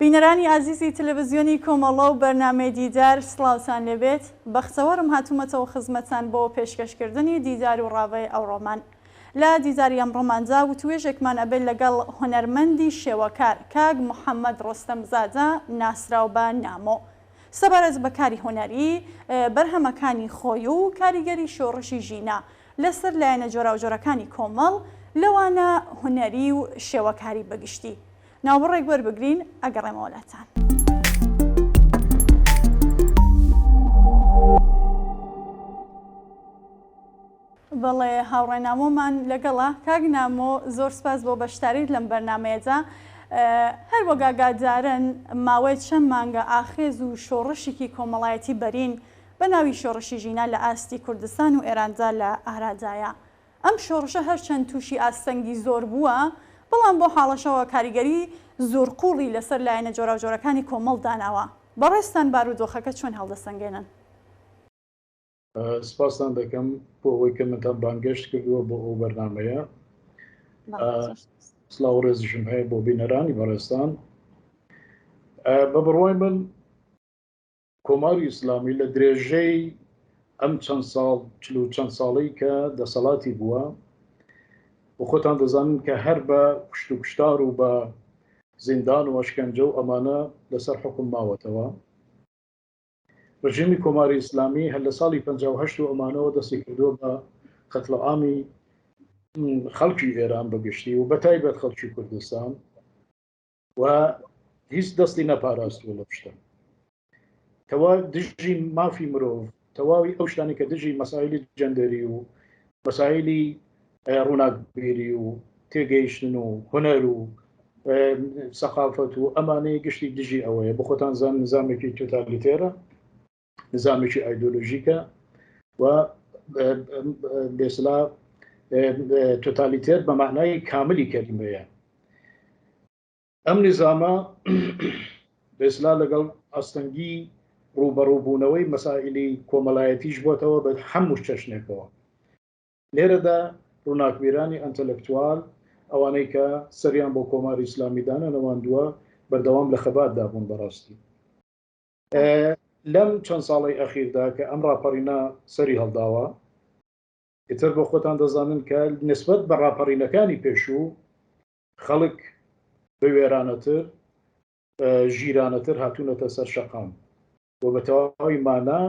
بینەرانی ئازیزی تەلەڤیزیۆنی کۆمەڵە و بەرنامەی دیدار سڵاوتان لێبێت. بەختەوەرم هاتوومەتەوە خزمەتتان بۆ پێشکەشکردنی دیدار و ڕاوەی ئەوڕۆمان. لە دیداری ئەمڕۆماندا وتوێژێکمان ئەبێت لەگەڵ هونەرمەندی شێوەکار کاک محەممەد ڕۆستەمزادە ناسراو بە نامۆ. سەبارەت بە کاری هونەری، بەرهەمەکانی خۆی و کاریگەری شۆڕشی ژینە لەسەر لایەنە جۆراوجۆرەکانی کۆمەڵ لەوانە هونەری و شێوەکاری بەگشتی. ناوبڕێک وەربگرین ئەگەڕێمەوەلاتان. بەڵێ هاوڕێنامۆمان لەگەڵە. کاک نامۆ، زۆر سپاس بۆ بەشداریت لەم بەرنامەیەدا. هەر وەگاگادارن ماوەی چەند مانگە ئاخێز و شۆڕشێکی کۆمەڵایەتی بەرین بە ناوی شۆڕشی ژینە لە ئاستی کوردستان و ئێراندا لە ئارادایە. ئەم شۆڕشە هەرچەند تووشی ئاستەنگی زۆر بووە، بەڵام بۆ حاڵەشەوە کاریگەری زۆرقوڵی لەسەر لایەنە جۆراوجۆرەکانی کۆمەڵ داناوە. بەڕێستان بارودۆخەکە چۆن هەڵدەسەنگێنن؟ سپاسان دەکەم بۆ ئەوەی کە منتان بانگەشت کردووە بۆ ئەو بەرنامەیە. سڵاو و ڕێزیشم هەیە بۆ بینەرانی بەڕێستان. بە بڕوای من کۆماری ئیسلامی لە درێژەی ئەم چەند ساڵ چەند ساڵی کە دەسەڵاتی بووە، بۆ خۆتان دەزانن کە هەر بە کوشت و کوشتار و بە زیندان و ئەشکەنجە و ئەمانە لەسەر حکم ماوەتەوە. ڕژیمی کۆماری ئیسلامی هەر لە ساڵی 58 و ئەمانەوە دەستی کردووە بە قەتڵەعامی خەڵکی ئێران بەگشتی و بەتایبەت خەڵکی کوردستان، و هیچ دەستی نەپاراستووە لە شتە. کەوا دژی مافی مرۆڤ، تەواوی ئەو شتانی کە دژی مەسائلی جەندەری و مەسائلی ڕووناکبێری و تێگەیشتن و هونەر و سەقافەت و ئەمانەی گشتی دژی ئەوەیە. بۆ خۆتان زان نظامێکی تۆتالیتێرە، نظامێکی ئایدۆلۆژیکە و بێسلا تۆتالیتێر بە معنای کاملی کەلیمەیە. ئەم نظامە بێسلا لەگەڵ ئاستەنگی ڕوبەڕووبوونەوەی مەسائلی کۆمەڵایەتیش بۆتەوە بە هەموو چەشنێکەوە. لێرەدا ڕووناکبیرانی ئەنتەلەکتوال، ئەوانەی کە سەریان بۆ کۆماری ئیسلامیدانە نەواندووە، بەردەوام لە خەباتدا بوون. بەڕاستی لەم چەند ساڵی ئەخیردا کە ئەم ڕاپەڕینە سەری هەڵداوە، ئیتر بۆ خۆتان دەزانن کە نسبەت بە ڕاپەڕینەکانی پێشوو خەڵک بە وێرانەتر، ژیرانەتر هاتوونەتە سەر شەقام و بە تەواوی مانە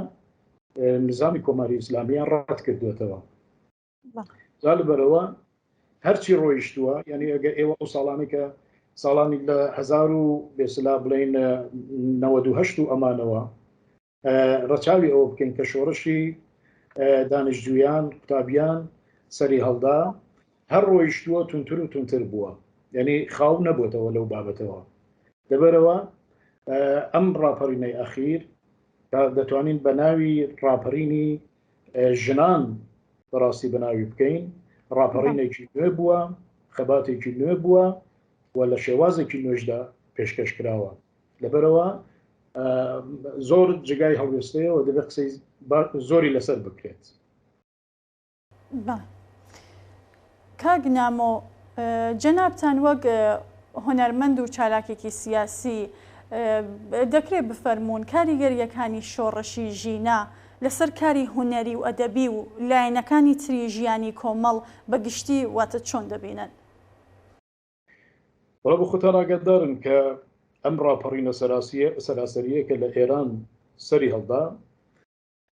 نظامی کۆماری ئیسلامیان ڕات کردوێتەوە. جا لەبەرەوە هەرچی ڕۆیشتووە، یعنی ئەگە ئێوە ئەو ساڵانی کە ساڵانی لە 1000 و بێسلا بڵین 98 و ئەمانەوە ڕەچاوی ئەوە بکەین کە شۆڕشی دانیشتجویان قوتابیان سەری هەڵدا، هەر ڕۆیشتووە تونتر و تونتر بووە، یعنی خاو نەبووتەوە لەو بابەتەوە. لەبەرەوە ئەم ڕاپەڕینەی ئەخیر کە دەتوانین بە ناوی ڕاپەڕینی ژنان بەڕاستی بەناوی بکەین، ڕاپەڕینێکی نوێ بووە، خەباتێکی نوێ بووە و لە شێوازێکی نوێژدا پێشکەش کراوە. لەبەرەوە زۆر جگای هەڵوێستەیەوە دەبێت قسەی زۆری لەسەر بکرێت. کاک نامۆ، جەنابتان وەک هونەرمەند و چالاکێکی سیاسی دەکرێت بفەرمونون کاریگەریەکانی شۆڕشی ژینە لەسەر کاری هونەری و ئەدەبی و لایەنەکانی تری ژیانی کۆمەڵ بەگشتی واتە چۆن دەبینن؟ وەڵا بۆ خۆتان ئاگادارن کە ئەم ڕاپەڕینە سەراسەریە کە لە ئێران سەری هەڵدا،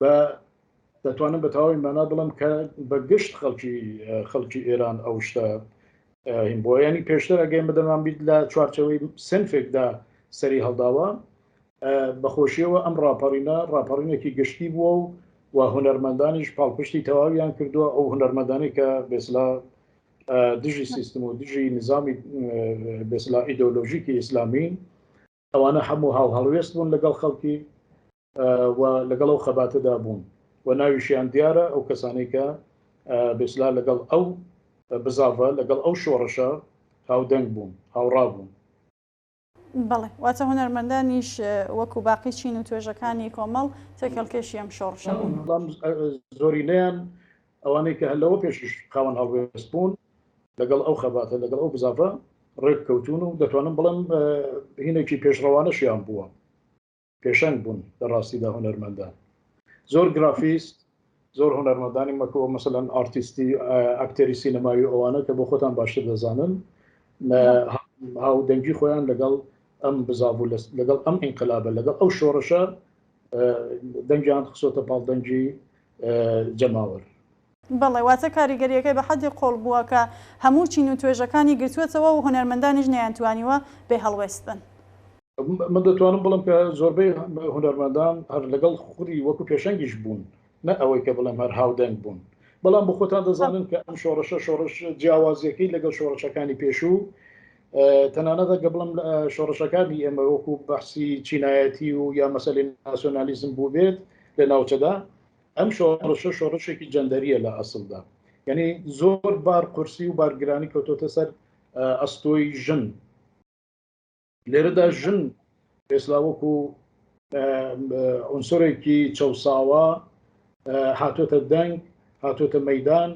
بە دەتوانم بە تەواوی مانا بڵم کە بەگشت خەڵکی ئێران ئەو شتە هین بۆ، ینی پێشتر ئەگەی بەدەمان بیت لە چوارچەوەی سنفێکدا سەری هەڵداوە، بەخۆشیەوە ئەم ڕاپەڕینێکی گشتی بووە و هونەرمەندانیش پاڵپشتی تەواویان کردووە. ئەو هونەرمەندانی کە بێسلا دژی سیستم و دژی نظامی بێسلا ئیدۆلۆژیکی ئیسلامی، ئەوانە هەموو هەڵوێست بوون لەگەڵ خەڵکی و لەگەڵ ئەو خەباتەدا بوون و ناویشیان دیارە ئەو کەسانی کە بێسلا لەگەڵ ئەو بزاڤە لەگەڵ ئەو شۆڕشە هاودەنگ بوون، هاوڕا بوون. بەڵێ، واتە هونەرمەندانیش وەکو باقی چین و توێژەکانی کۆمەڵ تێکەڵکێشی ئەم شۆڕشە بوون. زۆرینەیان ئەوانەی کە هەلەوە پێشش خاوەن هەڵوێست بوون لەگەڵ ئەو خەباتە، لەگەڵ ئەو بزاڤە ڕێککەوتون و دەتوانم بڵم هینێکی پێشڕەوانەشیان بووە پێشەنگ بوون لە ڕاستیدا هونەرمەندان زۆر گرافیست زۆر هونەرمەندانی مەکەوە مەسەلەن ئارتیستی ئاکتەری سینەماوی ئەوانە کە بۆ خۆتان باشتر دەزانن هاودەنگی خۆیان لەگەڵ ئەم بزابوو لەگەڵ ئەم ئینقلابە لەگەڵ ئەو شۆڕشە دەنگیان خسۆتە پاڵدەنگی جەماوەر بەڵێ واتە کاریگەریەکەی بە حەدی قۆڵ بووە کە هەموو چین و توێژەکانی گرتووەتەوە و هونەرمەندانیش نەیانتوانیوە بێ هەڵوێستن من دەتوانم بڵم کە زۆربەی هونەرمەندان هەر لەگەڵ خودی وەکو پێشەنگیش بوون نە ئەوەی کە بڵێم هەر هاودەنگ بوون بەڵام بۆ خۆتان دەزانن کە ئەم شۆڕشە شۆڕش جیاوازیەکەی لەگەڵ شۆڕشەکانی پێشوو تەنانەت گە بڵم شۆڕشەکانی ئێمە وەکو بەحسی چینایەتی و یا مەسەلەی ناسیۆنالیزم بوو بێت لە ناوچەدا ئەم شۆڕشە شۆڕشێکی جەندەریە لە ئەسڵدا یعنی زۆر بار قورسی و بارگرانی کەوتۆتە سەر ئەستۆی ژن لێرەدا ژن ئێستا وەکو ئۆنسۆرێکی چەساوە هاتۆتە دەنگ هاتۆتە مەدان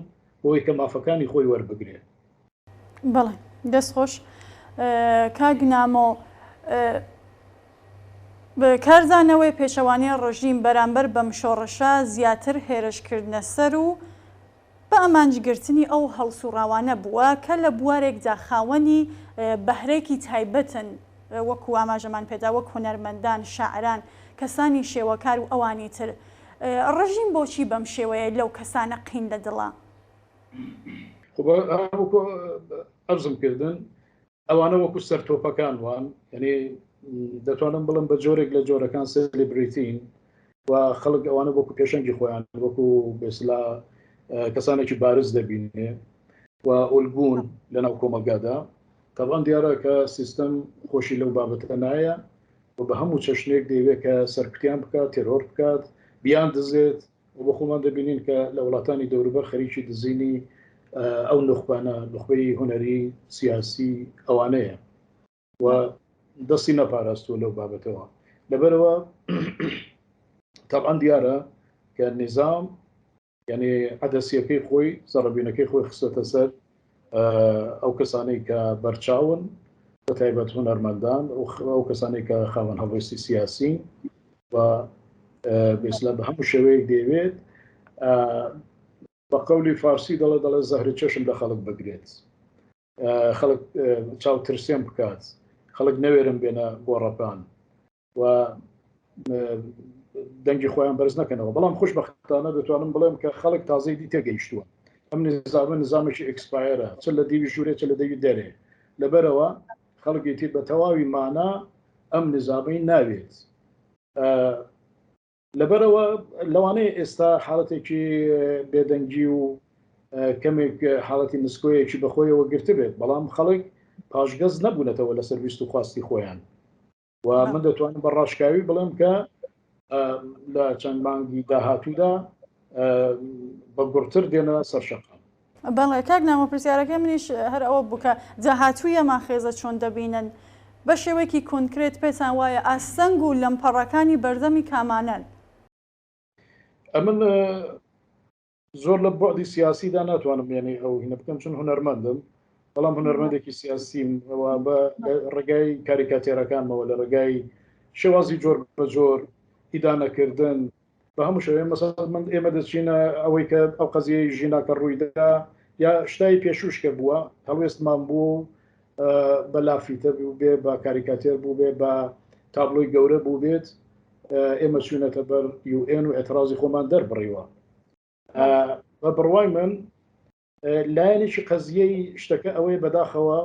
بۆی کە مافەکانی خۆی وەربگرێت بەڵێ دەستخۆش کاگنامۆ کارزانەوەی پێشەوانی ڕژیم بەرامبەر بەم شۆڕشە زیاتر هێرشکردنە سەر و بە ئەمانجگرتنی ئەو هەڵسوڕاوانە بووە کە لە بوارێکدا خاوەنی بەهرێکی تایبەتن وەکو ئاماژەمان پێدا وەک هونەرمەندان شاعران کەسانی شێوەکار و ئەوانی تر ڕژیم بۆچی بەم شێوەیە لەو کەسانە قین لە دڵە ئەرزم کردن ئەوانە وەکو سەرتۆپەکان وان یعنی دەتوانم بڵم بە جۆرێک لە جۆرەکان سێلیبریتین و خەڵک ئەوانە وەکو پێشەنگی خۆیان وەکو بێسلا کەسانێکی بارز دەبینێ و ئۆلگون لەناو کۆمەلگادا تاوان دیارە کە سیستەم خۆشی لەو بابەتە نایە و بە هەموو چەشنێک دەیوێت کە سەرکوتیان بکات تێرۆر بکات بیان دزێت و بە خۆمان دەبینین کە لە وڵاتانی دەوروبەر خەریکی دزینی ئەو نخبانە نخبەی هونەری سیاسی ئەوانەیە و دەستی نەپاراستوە لەو بابەتەوە لەبەرەوە تاوان دیارە کە نظام یعنی عەدەسیەکەی خۆی زەڕەبینەکەی خۆی خستۆتە سەر ئەو کەسانەی کە بەرچاون بە تایبەت هونەرمەندان ئەو کەسانەی کە خاوەن هەڵوێستی سیاسی و بێسلا بە هەموو شێوەیەک دەیەوێت بە قەولی فارسی دەڵێ زەهرە چەشم لە خەڵک بگرێت خەڵک چاوترسێن بکات خەڵک نەوێرم بێنە بۆ ڕەپان و دەنگی خۆیان بەرز نەکەنەوە بەڵام خۆشبەختانە دەتوانم بڵێم کە خەڵک تازەی دی تێگەیشتووە ئەم نظامێکی ئەکسپایرە چ لە دیوی ژوورێ چ لە دەوی دەرێ لەبەرەوە خەڵکێتی بە تەواوی مانا ئەم نظامی ناوێت لەبەرەوە لەوانەیە ئێستا حاڵەتێکی بێدەنگی و کەمێک حاڵەتی نسکۆیەکی بەخۆیەوە گرتە بێت بەڵام خەڵک پاشگەز نەبوونەتەوە لە سەرویست و خواستی خۆیان و من دەتوانم بە ڕاشکاوی بڵێم کە لە چەند مانگی داهاتوودا بە گورتر دێنە سەرشەقام بەڵێ کاک نامە پرسیارەکە منیش هەر ئەوە بووکە جاهاتوویە ماخێزە چۆن دەبینن بە شێوەیەکی کۆنکرێت پێتان وایە ئاسەنگ و لەمپەڕەکانی بەردەمی کامانن ئەمن زۆر لە بۆعدی سیاسیدا ناتوانم یعنی ئەو هینە بکەم چون هونەرمەندم بەڵام هونەرمەندێکی سیاسیم بە ڕێگای کاریکاتێرەکانمەوە لە ڕێگای شێوازی جۆر بە جۆر ئیدانەکردن بە هەموو شوێ مەسەڵەن ئێمە دەچینە ئەوەی کە ئەو قەزیەی ژیناکە ڕوویدا یا شتای پێشوشکە بووە هەڵوێستمان بوو بە لافیتە بوو بێ بە کاریکاتێر بوو بێ بە تابلۆی گەورە بوو بێت ئێمە چوونەتە بەر UN و ئێترازی خۆمان دەربڕیوە بە بڕوای من لایەنێکی قەزیەی شتەکە ئەوەی بەداخەوە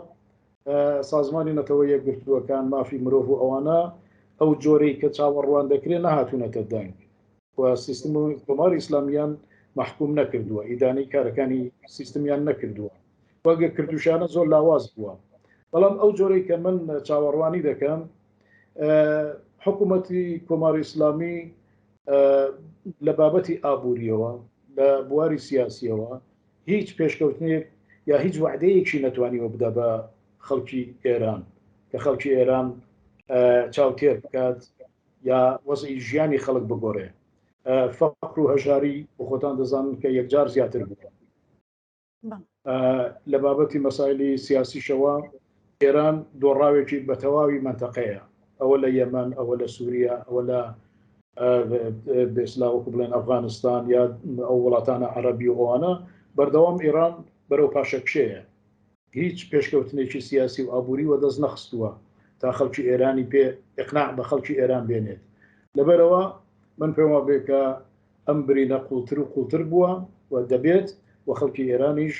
سازمانی نەتەوە یەکگرتووەکان مافی مرۆڤ و ئەوانە ئەو جۆرەی کە چاوەڕوان دەکرێت نەهاتوونەتە دەنگ و سیستم کۆماری ئیسلامیان محکوم نەکردووە ئیدانی کارەکانی سیستمیان نەکردووە وەگە کردوشانە زۆر لاواز بووە بەڵام ئەو جۆرەی کە من چاوەڕوانی دەکەم حکوومەتی کۆماری ئیسلامی لە بابەتی ئابوووریەوە لە بواری سیاسیەوە هیچ پێشکەوتنێک یا هیچ وعدەیەکی نەتوانیوە بدە بە خەڵکی ئێران کە خەڵکی ئێران چاوتێر بکات یا وەزعی ژیانی خەڵک بگۆڕێ فەقر و هەژاری بۆ خۆتان دەزانن کە یەکجار زیاتر بووە لە بابەتی مەسایلی سیاسیشەوە ئێران دۆڕاوێکی بە تەواوی منتەقەیە، ئەوە لە یەمەن، ئەوە لە سووریا، ئەوە لە بێسلاوەکو بڵێن ئەفغانستان یا ئەو وڵاتانە عەرەبی و ئەوانە بەردەوام ئێران بەرەو پاشەکشەیە، هیچ پێشکەوتنێکی سیاسی و ئابووری وە دەست نەخستووە تا خەڵکی ئێرانی پێ ئیقناع بە خەڵکی ئێران بێنێت. لەبەرەوە من پێم وابێ کە ئەم برینە قوڵتر و قوڵتر بووە و دەبێت و خەڵکی ئێرانیش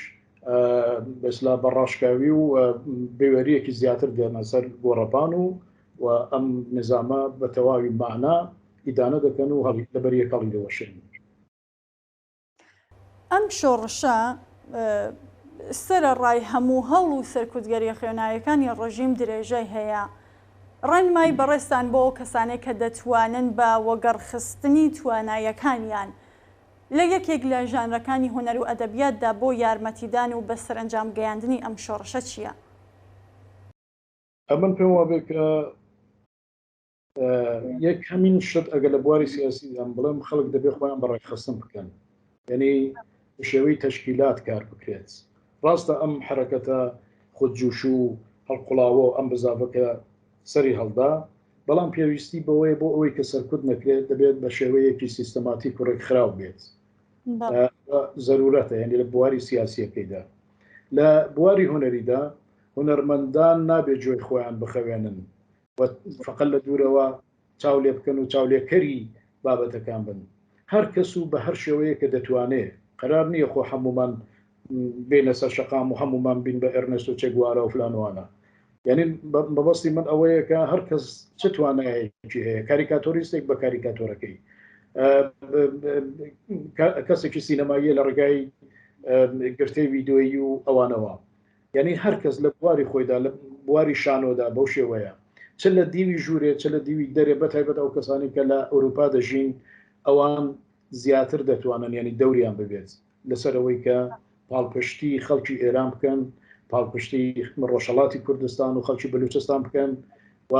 بەسلا بەڕاشکاوی و بێوەریەکی زیاتر دێنە سەر گۆڕەپان و ئەم نظامە بە تەواوی معنا ئیدانە دەکەن و لەبەر یەکەڵی دەوەشێن. ئەم شۆڕشە سرە ڕای هەموو هەڵ و سەرکوتگەری خوێناویەکانی ڕژیم درێژەی هەیە. ڕێنمای بەڕێستان بۆ کەسانێک کە دەتوانن بە وەگەڕخستنی توانایەکانیان لە یەکێک لە ژانرەکانی هونەر و ئەدەبیاتدا بۆ یارمەتیدان و بە سەرنجام گەیاندنی ئەم شۆڕشە چییە؟ ئەمن پێم وابێ کە یەک هەمین شت ئەگە لە بواری سیاسیدان بڵێم خەڵک دەبێ خۆیان بەڕێخستن بکەن، یعنی شێوەی تەشکیلات کار بکرێت. ڕاستە ئەم حرەکەتە خودجوش و هەڵقوڵاوە ئەم بزافەکە سەری هەڵدا، بەڵام پێویستی بەوەی بۆ ئەوەی کە سەرکوت نەکرێت دەبێت بە شێوەیەکی سیستەماتیک و ڕێکخراو بێت. ضرورەتە یعنی لە بواری سیاسیەکەیدا. لە بواری هونەریدا هونەرمەندان نابێت جۆی خۆیان بخەوێنن فقط لە دوورەوە چاو لێ بکەن و چاولێکەری بابەتەکان بن. هەر کەس و بە هەر شێوەیە کە دەتوانێت، قرار نییە خۆ هەمومان بینە سەر شەقام و هەمومان بین بە ئەرنێست و چێگوارە و فلانوانە. یعنی بەبەستی من ئەوەیە کە هەر کەس چ توانایەکی هەیە، کاریکاتۆریستێک بە کاریکاتۆرەکەی، کەسێکی سینەماییە لە ڕێگای گرتەی ڤیدۆیی و ئەوانەوە. یعنی هەر کەس لە بواری خۆیدا لە بواری شانۆدا بەو شێوەیە، چ لە دیوی ژوورێ چ لە دیوی دەرێ بە تایبەت ئەو کەسانی کە لە ئەوروپا دەژین ئەوان زیاتر دەتوانن ینی دەوریان ببێت لەسەرەوەی کە پاڵپشتی خەڵکی ئێران بکەن، پاڵپشتی ڕۆژهەڵاتی کوردستان و خەڵکی بەلوچستان بکەن و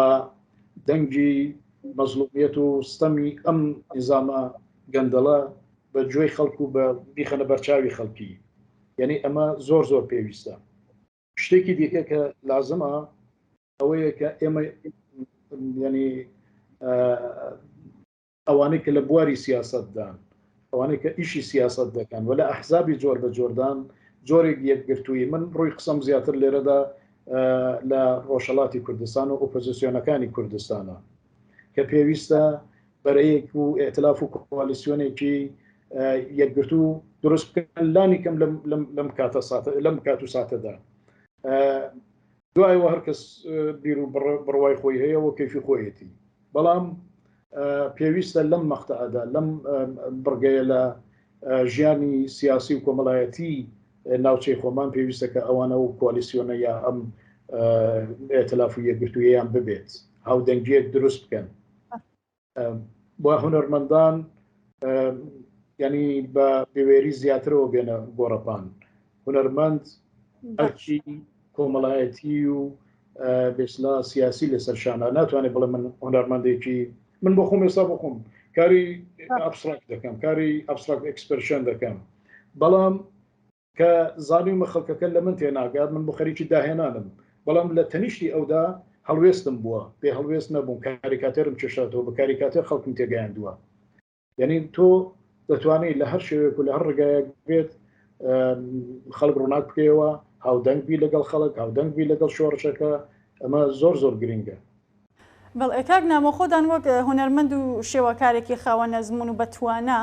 دەنگی مەزلومیەت و ستەمی ئەم نظامە گەندەڵە بە گوێی خەڵکو و بە بیخەنە بەرچاوی خەڵکی. یعنی ئەمە زۆر زۆر پێویستە. شتێکی دیکە کە لازمە ئەوەیە کە ئێمە ینی ئەوانەی کە لە بواری سیاستدان، ئەوانەی کە ئیشی سیاست دەکەن و لە ئەحزابی جۆر بە جۆردان جۆرێک یەکگرتووی، من ڕووی قسەم زیاتر لێرەدا لە ڕۆژهەڵاتی کوردستان و ئۆپۆزیسیۆنەکانی کوردستانە کە پێویستە بەرەیەک و ئێتلاف و کۆالیسیۆنێکی یەکگرتو دروست بکەن لانی کەم لەم کات و ساتەدا. دوایەوە هەر کەس بیر و بڕوای خۆی هەیە و کەیفی خۆیەتی، بەڵام پێویستە لەم مەقتەعەدا لەم بڕگەیە لە ژیانی سیاسی و کۆمەڵایەتی ناوچەی خۆمان پێویستە کە ئەوانە و کۆالیسیۆنە یا ئەم ئێتلاف و یەکگرتوویەیان ببێت، هاودەنگیەک دروست بکەن بۆ هونەرمەندان، ینی بە بێوێری زیاترەوە بێنە گۆڕەپان. هونەرمەند ئەرکی کۆمەڵایەتی و بێسلا سیاسی لەسەر شانە ناتوانێت بڵێ من هونەرمەندێکی من بۆ خۆم ێستا بۆ خۆم کاری ئەبستراکت دەکەم، کاری ئەبستراکت ئەکسپەرشن دەکەم، بەڵام کە زانیومە خەڵکەکە لە من تێناگات من بۆ خەریکی داهێنانم، بەڵام لە تەنیشتی ئەودا هەڵوێستم بووە، پێ هەڵوێست نەبووم، کاریکاتێرم چێشاتەوە، بە کاریکاتێر خەڵکم تێگەیاندووە. یعنی تۆ دەتوانیت لە هەر شێوەیەک و لە هەر ڕێگایەک بێت خەڵک ڕووناک بکەوە، هاودەنگبی لەگەڵ خەڵک، هاودەنگبی لەگەڵ شۆڕشەکە، ئەمە زۆر زۆر گرنگە. بەڵێ کاک نامۆ خۆدان وەک هونەرمەند و شێوەکارێکی خاوە نەزمون و بەتوانە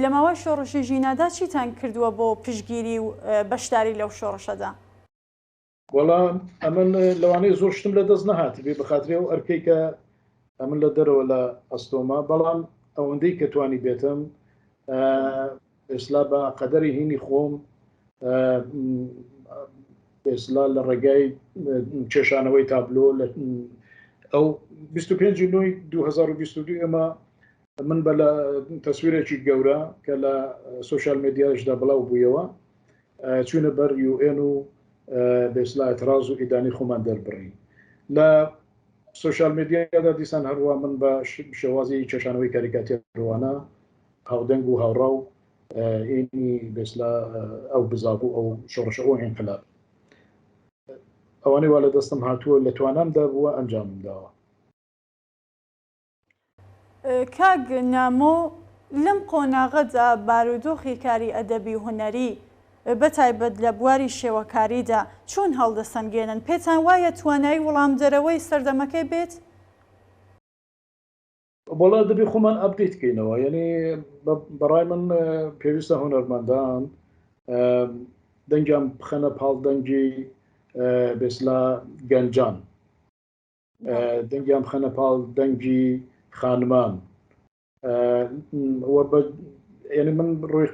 لە ماوەی شۆڕشی ژینادا چیتان کردووە بۆ پشگیری و بەشداری لەو شۆڕشەدا؟ وەڵام ئەمن لەوانەیە زۆر شتم لە دەست نەهات بێ بەخاترێ و ئەرکەی کە ئەمن لە دەرەوە لە ئەستۆما، بەڵام ئەوەندەی کە توانی بێتم ئێسلا بە قەدەری هینی خۆم ئێسلا لە ڕێگای کێشانەوەی تابلۆ لە ئەو 25/9/2022 ئێمە من بە لە تەسویرێکی گەورە کە لە سوۆشال مێدیاشدا بڵاو بوویەوە چوونە بەر UN و بێسلا ئەتراز و ئیدانی خۆمان دەربڕی لە سوۆشال مێدیادا دیسان هەروە من بە شێوازی کێشانەوەی کاریکاتێرەوانە هاودەنگ و هاوڕا و ئینی بێسلا ئەو بزابوو ئەو شۆڕشە ئەو انقلاب ئەوانەی وا لە دەستم هاتووە لە توانامدا بووە ئەنجامم داوە. کاک نامۆ لەم قۆناغەدا بارودۆخی کاری ئەدەبی و هونەری بەتایبەت لە بواری شێوەکاریدا چۆن هەڵدەسەنگێنن؟ پێتان وایە توانایی وەڵامدەرەوەی سەردەمەکەی بێت؟ بۆڵا دەبێ خۆمان ئەپدەیت بکەینەوە، یعنی بەڕای من پێویستە هونەرمەندان دەنگیان بخەنە پاڵدەنگی بێسلا گەنجان، دەنگیان بخەنە پاڵدەنگی خانمان. یعنی من ڕۆی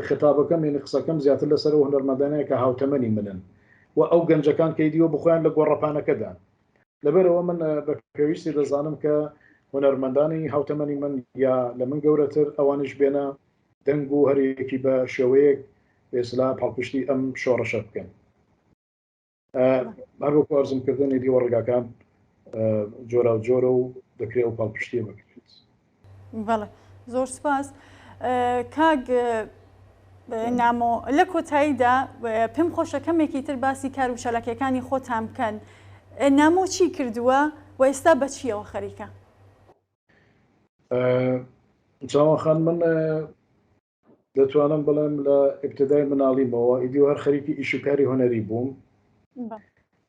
خطابەکەم یعنی قسەکەم زیاتر لەسەر هونەرمەندانەیە کە هاوتەمەنی منن و ئەو گەنجەکان کەیدیوە بخۆیان لە گۆڕەپانەکەدان. لەبەرەوە من بە پێویستی دەزانم کە هونەرمەندانی هاوتەمەنی من یا لە من گەورەتر ئەوانش بێنە دەنگ و هەرێکی بە شێوەیەک بێسلا پاڵپشتی ئەم شۆڕەشە بکەن. هەروەکو ئەرزمکردنی دیوەڕگاکان جۆرە و جۆرە و دەکرێت و پاڵپشتی بکرێت. بەڵێ زۆر سپاس. کاک نامۆ لە کۆتاییدا پێم خۆشە کەمێکی تر باسی کار و شەلەکیەکانی خۆتان بکەن. نامۆ چی کردووە و ئێستا بە چیەوە خەریکە؟ چاوەخان من دەتوانم بڵێم لە ئیبتدای مناڵیمەوە ئیدی هەر خەریکی ئیشوکاری هۆنەری بووم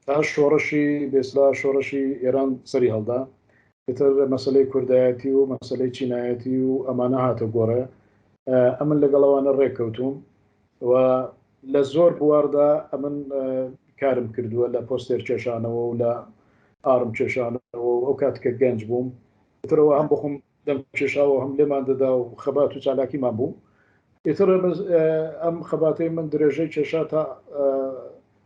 تا شۆڕشی بێسلا شۆڕشی ئێران سەری هەڵدا، پێتر مەسلەی کوردایەتی و مەسلەی چینایەتی و ئەمانە هاتە گۆڕێ. ئەمن لەگەڵەوانە ڕێککەوتوم و لە زۆر بواردا ئەمن کارم کردووە لە پۆستێر کێشانەوە و لە ئارم کێشانەوە و ئەو کاتکە گەنج بووم ترەوە هەم بخۆم دەم کێشاوە هەم لێمان دەدا و خەبات و چالاکیمان بوو. ئیتر ئەم خەباتەی من درێژەی کێشا تا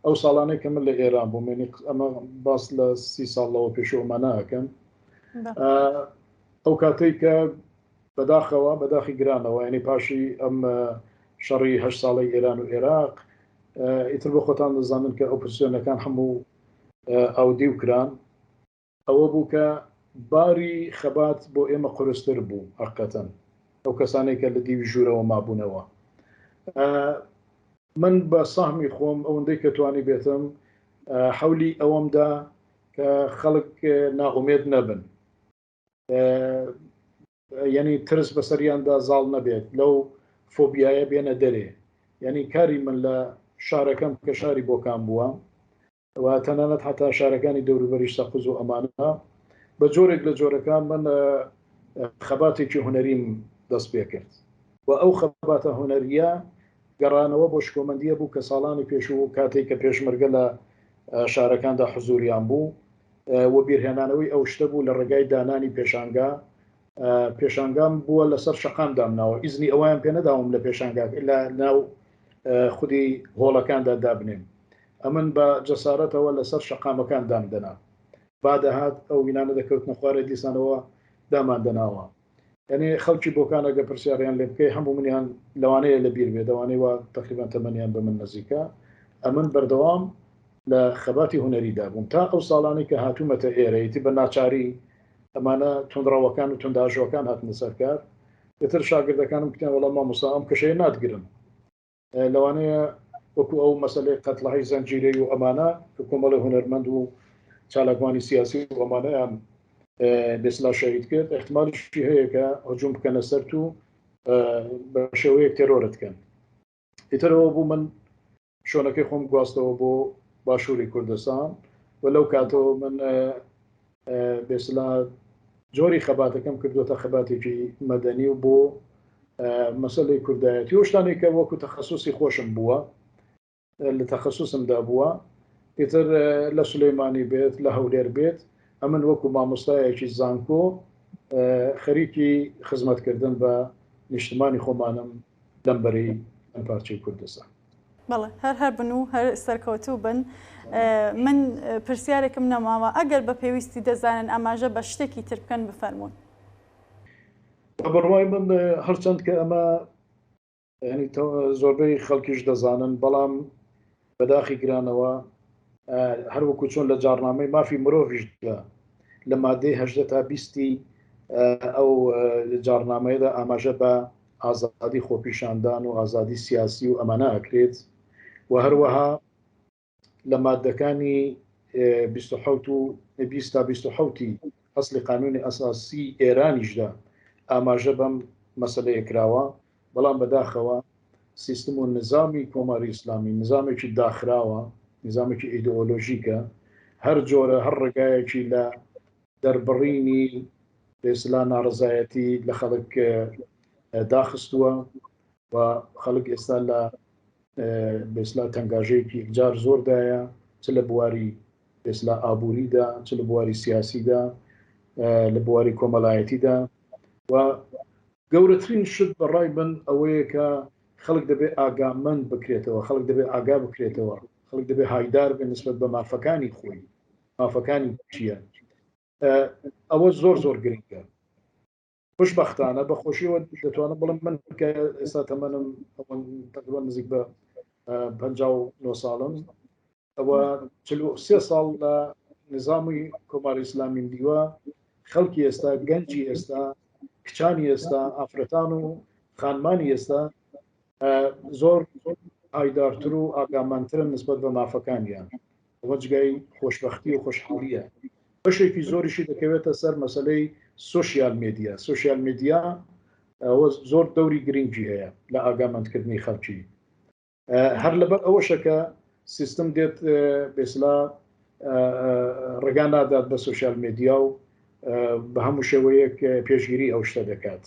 ئەو ساڵانەی کە من لە ئێران بووم، ئەمە باس لە 30 ساڵەوە پێشەوەمانەکەن. ئەو کاتەی کە بەداخەوە بەداخی گرانەوە، ینی پاشی ئەم شەڕی 8 ساڵی ئێران و عێراق، ئیتر بۆ خۆتان دەزانن کە ئۆپۆزیسیۆنەکان هەموو ئاودی و کران. ئەوە بوو کە باری خەبات بۆ ئێمە قورستر بوو حقیقەتەن، ئەو کەسانێک کە لە دیوی ژوورەوە مابوونەوە. من بە ساهمی خۆم ئەوەندەی کە توانی بێتم حەولی ئەوەمدا کە خەڵک ناومێد نەبن، یعنی ترس بەسەریاندا زاڵ نەبێت، لەو فۆبیایە بێنە دەرێ. یعنی کاری من لە شارەکەم کە شاری بۆکان بووە و تەنانەت حتا شارەکانی دەوروبەری سەقز و ئەمانە بە جۆرێک لە جۆرەکان من خەباتێکی هونەریم دەست پێ کرد و ئەو خەباتە هونەریە گەڕانەوە بۆ شکۆمەندیە بوو کە ساڵانی پێش و کاتێک کە پێشمەرگە لە شارەکاندا حزوریان بوو و بیرهێنانەوەی ئەو شتە بوو لە ڕێگای دانانی پێشانگام بووە لەسەر شەقام دامناوە. ئیزنی ئەویان پێ نەداوم لە پێشانگا لە ناو خودی هۆڵەکاندا دابنێم، ئەمن بە جەسارەتەوە لەسەر شەقامەکان دامدەنا. بادەهات ئەو وینانە دەکەوتنە خوارە دیسانەوە داماندەناوە. یعنی خەڵکی بۆکانەگە پرسیاریان لێ بکەی هەموو منیان لەوانەیە لە بیر بێ، دەوانەی وا تقریبان تەمەنیان بە من نزیکە. ئەمن بەردەوام لە خەباتی هونەریدا بووم تا ئەو ساڵانی کە هاتوومەتە ئێرەیەتی بە ناچاری ئەمانە تونندڕەوەکان و تونداژۆکان هاتنە سەرکار. ئێتر شاگردەکانم پێیان وەڵام مامۆستا ئەم کەشەیە ناتگرن، لەوانەیە وەکو ئەو مەسەلەی قەتڵەهای زەنجیرەی و ئەمانە کە کۆمەڵی هونەرمەند و چالاکوانی سیاسی و ئەمانەیان بێسلا شەهید کرد، احتمالیشی هەیە کە هەجوم بکەنە سەر و بە شێوەیەک تێرۆرت بکەن. ئیترەوە بوو من شۆنەکەی خۆم گواستەوە بۆ باشووری کوردستان و لەو کاتەوە من بێسلا جۆری خەباتەکەم کردوتە خەباتێکی مەدەنی و بۆ مەسەلەی کوردایەتی و شتانێک کە وەکو تەخەسوسی خۆشم بووە لە تەخەسوسمدا بووە. ئیتر لە سولەیمانی بێت لە هەولێر بێت، ئەمن وەکو مامۆستایەکی زانکۆ خەریکی خزمەتکردن بە نیشتمانی خۆمانم لەمبەری ئەم پارچەی کوردستان. بەڵێ هەر بن و هەر سەرکەوتوو بن. من پرسیارێکم نەماوە ئەگەر بە پێویستی دەزانن ئاماژە بە شتێکی تر بکەن بفەرمونون. بڕوای من هەرچەند کە ئەمە زۆربەی خەڵکیش دەزانن، بەڵام بەداخی گرانەوە هەروەکو چۆن لە جارنامەی مافی مرۆڤیشدا لە مادەی 18 تا 20 ئەو جارنامەیەدا ئاماژە بە ئازادی خۆپیشاندان و ئازادی سیاسی و ئەمانە ئەکرێت و هەروەها لە مادەکانی 20 تا 27 ئەسلی قانونی ئەساسی ئێرانیشدا ئاماژە بەم مەسەلەیە کراوە، بەڵام بەداخەوە سیستم و نظامی کۆماری ئیسلامی نظامێکی داخراوە، نظامێکی ئیدئۆلۆژیکە، هەر جۆرە هەر ڕێگایەکی لە دەربڕینی بێسلا ناڕزایەتی لە خەڵک داخستووە و خەڵک ئێستا لە بێسلا تەنگاژەیەکی جار زۆردایە، چ لە بواری بێسلا ئابووریدا، چ لە بواری سیاسیدا، لە بواری کۆمەڵایەتیدا. و گەورەترین شت بەڕای بن ئەوەیە کە خەڵک دەبێت ئاگامەند بکرێتەوە، خەڵک دەبێت ئاگا بکرێتەوە، خەڵک دەبێت هایدار بێت نسبەت بە مافەکانی خۆی، مافەکانی چییە. ئەوە زۆر زۆر گرنگە. خوشبەختانە بەخۆشیەوە دەتوانم بڵم من کە ئێستا تەمەنم تقریبا نزیک بە 59 ساڵم، ئەوە 43 ساڵ لە نظامی کۆماری ئیسلامی دیوە، خەڵکی ئێستا، گەنجی ئێستا، کچانی ئێستا، ئافرەتان و خانمانی ئێستا زۆر ئایدارتر و ئاگامانترن نسبەت بە مافەکانیان. ئەوە جگای خۆشبەختی و خۆشحاڵیە. بەشێکی زۆریشی دەکەوێتە سەر مەسەلەی سوشیال میدیا. سوشیال میدیا ئەوە زۆر دەوری گرنگی هەیە لە ئاگامەندکردنی خەڵکی. هەر لەبەر ئەوەشەکە سیستم دێت بێسلا ڕێگا نادات بە سوشیال میدیا و بە هەموو شێوەیەک پێشگیری ئەو شتە دەکات.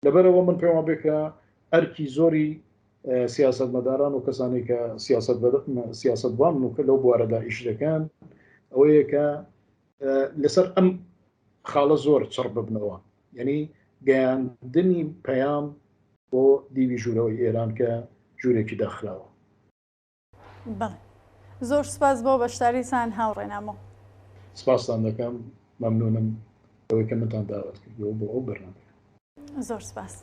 لەبەرەوە من پێم وابێت کە ئەرکی زۆری سیاسەتمەداران و کەسانی کە سیاسەتوان و کە لەو بوارەدا ئیش دەکەن ئەوەیە کە لەسەر ئەم خاڵە زۆر چڕ ببنەوە، یعنی گەیاندنی پەیام بۆ دیوی ژوورەوەی ئێران کە ژوورێکی داخراوە. بەڵێ، زۆر سپاس بۆ بەشداریتان هاوڕێنامەوە. سپاسان دەکەم، مەمنونم ئەوەی کە منتان داوەت کردەوە بۆ ئەو بەرنامە. زۆر سپاس.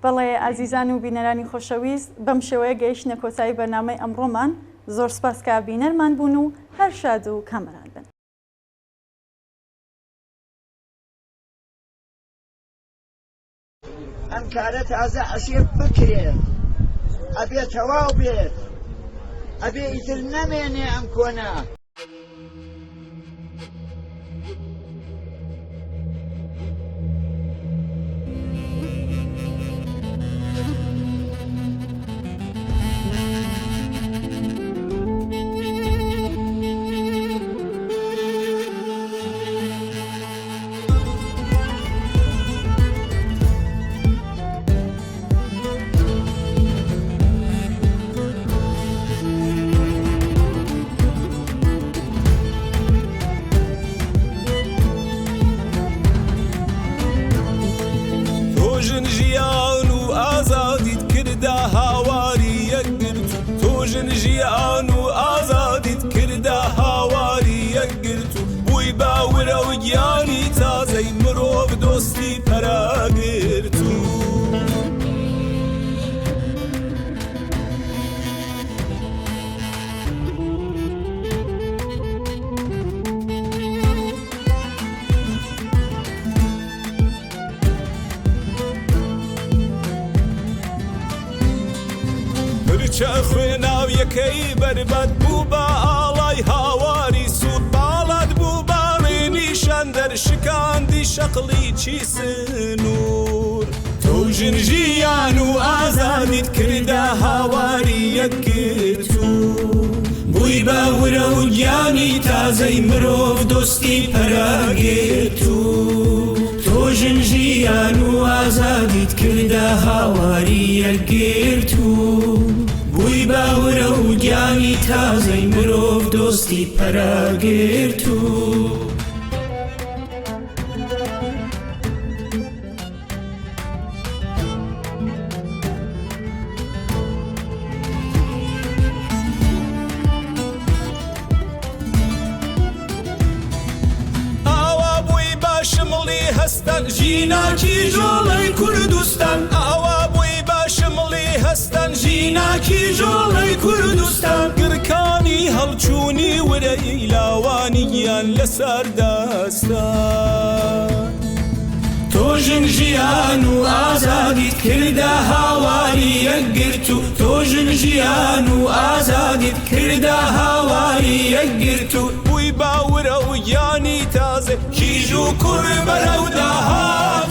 بەڵێ ئازیزان و بینەرانی خۆشەویست، بەم شێوەیە گەیشتنە کۆتایی بەرنامەی ئەمڕۆمان. زۆر سپاس کە بینەرمان بوون و هەر شاد و کامەران بن. کارە تازە عەشێ بکرێ ئەبێ تەواو بێت ئەبێ ئیتر نەمێنێ ئەم کۆنا. ژیان و ئازادیت کردا هاواری یەکگرت تۆژن ژیان و ئازادیت کردا هاواری یەکگرت و بووی باورە و گیانی تازەی مرۆڤ دۆستی پەراگرت و چە خوێناو یەکەی بەربەت بوو بە ئاڵای هاواری سوود باڵات بوو باڵێنی شەندەر شکاندی شەقڵی چی سنوور تۆژن ژیان و ئازادیت کردا هاواری یەکگرت و بووی باورە و گیانی تازەی مرۆڤ دۆستی پەراگرت و تۆژن ژیان و ئازادیت کردا هاواری یەکگرت و بووی باورە و گیانی تازەی مرۆڤ دۆستی پەراگرت و ئاوا بووی باشمڵی هەستان ژیناکی ژۆڵەی کوردستان ئاوا بووی باشمڵی هەستان ژیناکی ژۆڵەی کوردستان گڕکانی هەڵچوونی ورەی لاوانیان لەسەر دەستان تۆژن ژیان و ئازادیت کردا هاواری یەکگرت و تۆژن ژیان و ئازادیت کردا هاواری یەکگرت و بووی باورە و گیانی تازە کیژ و کوڕ بەرەو داهات